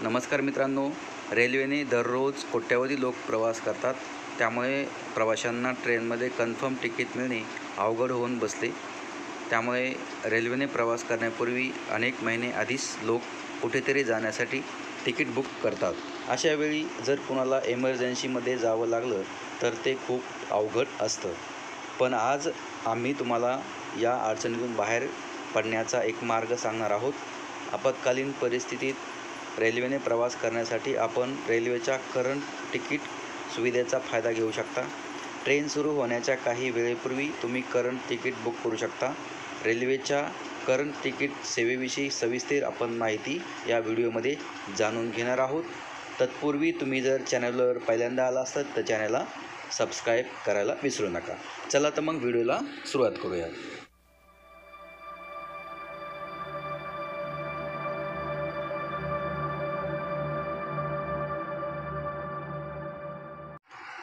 नमस्कार मित्रांनो, रेल्वेने दररोज कोट्यावधी लोक प्रवास करतात. त्यामुळे प्रवाशांना ट्रेनमध्ये कन्फर्म तिकीट मिळणे अवघड होऊन बसले. त्यामुळे रेल्वेने प्रवास करण्यापूर्वी अनेक महिने आधीच लोक कुठेतरी जाण्यासाठी तिकीट बुक करतात. अशावेळी जर कुणाला एमर्जन्सीमध्ये जावं लागलं तर ते खूप अवघड असतं. पण आज आम्ही तुम्हाला या अडचणीतून बाहेर पडण्याचा एक मार्ग सांगणार आहोत. आपत्कालीन परिस्थितीत रेल्वेने प्रवास करण्यासाठी आपण रेल्वेच्या करंट तिकीट सुविधेचा फायदा घेऊ शकता. ट्रेन सुरू होण्याच्या काही वेळेपूर्वी तुम्ही करंट तिकीट बुक करू शकता. रेल्वेच्या करंट तिकीट सेवेविषयी सविस्तर आपण माहिती या व्हिडिओमध्ये जाणून घेणार आहोत. तत्पूर्वी तुम्ही जर चॅनलवर पहिल्यांदा आला असतात तर चॅनलला सबस्क्राईब करायला विसरू नका. चला तर मग व्हिडिओला सुरुवात करूया.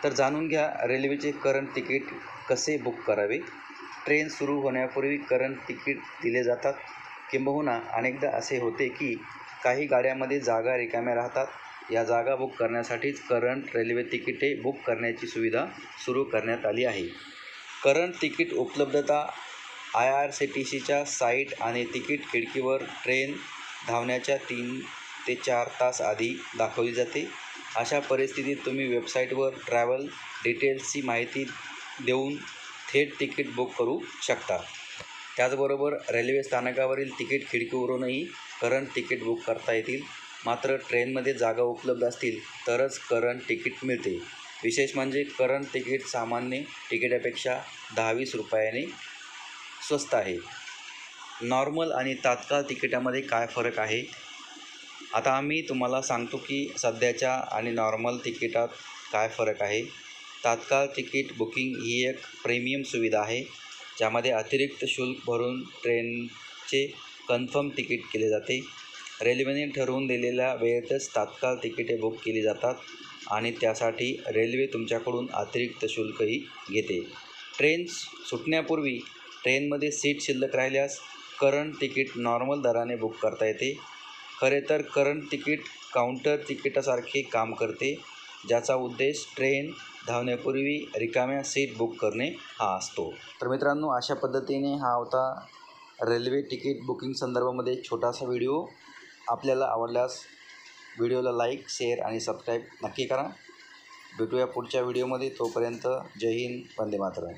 तर जाणून घ्या रेल्वेचे करंट तिकीट कसे बुक करावे. ट्रेन सुरू होण्यापूर्वी करंट तिकीट दिले जातात. किंबहुना अनेकदा असे होते की काही गाड्यांमध्ये जागा रिकाम्या राहतात. या जागा बुक करण्यासाठीच करंट रेल्वे तिकिटे बुक करण्याची सुविधा सुरू करण्यात आली आहे. करंट तिकीट उपलब्धता IRCTCच्या साईट आणि तिकीट खिडकीवर ट्रेन धावण्याच्या 3 ते 4 तास आधी दाखवली जाते. अशा परिस्थितीत तुम्ही वेबसाईटवर ट्रॅव्हल डिटेल्सची माहिती देऊन थेट तिकीट बुक करू शकता. त्याचबरोबर रेल्वे स्थानकावरील तिकीट खिडकीवरूनही करंट तिकीट बुक करता येतील. मात्र ट्रेनमध्ये जागा उपलब्ध असतील तरच करंट तिकीट मिळते. विशेष म्हणजे करंट तिकीट सामान्य तिकिटापेक्षा 10-20 रुपयाने स्वस्त आहे. नॉर्मल आणि तात्काळ तिकिटामध्ये काय फरक आहे? आता आम्ही तुम्हाला सांगतो की सध्याच्या आणि नॉर्मल तिकिटात काय फरक आहे. तात्काळ तिकीट बुकिंग ही एक प्रीमियम सुविधा आहे, ज्यामध्ये अतिरिक्त शुल्क भरून ट्रेनचे कन्फर्म तिकीट केले जाते. रेल्वेने ठरवून दिलेल्या वेळेतच तात्काळ तिकिटे बुक केली जातात आणि त्यासाठी रेल्वे तुमच्याकडून अतिरिक्त शुल्कही घेते. ट्रेन सुटण्यापूर्वी ट्रेनमध्ये सीट शिल्लक राहिल्यास करंट तिकीट नॉर्मल दराने बुक करता येते. खरे तर करंट तिकीट काउंटर तिकिटासारखे काम करते, ज्याचा उद्देश ट्रेन धावण्यापूर्वी रिकाम्या सीट बुक करणे हा असतो. तर मित्रांनो, अशा पद्धतीने हा होता रेल्वे तिकीट बुकिंग संदर्भामध्ये छोटासा व्हिडिओ. आपल्याला आवडल्यास व्हिडिओला लाईक, शेअर आणि सबस्क्राईब नक्की करा. भेटूया पुढच्या व्हिडिओमध्ये. तोपर्यंत जय हिंद, वंदे मातरम.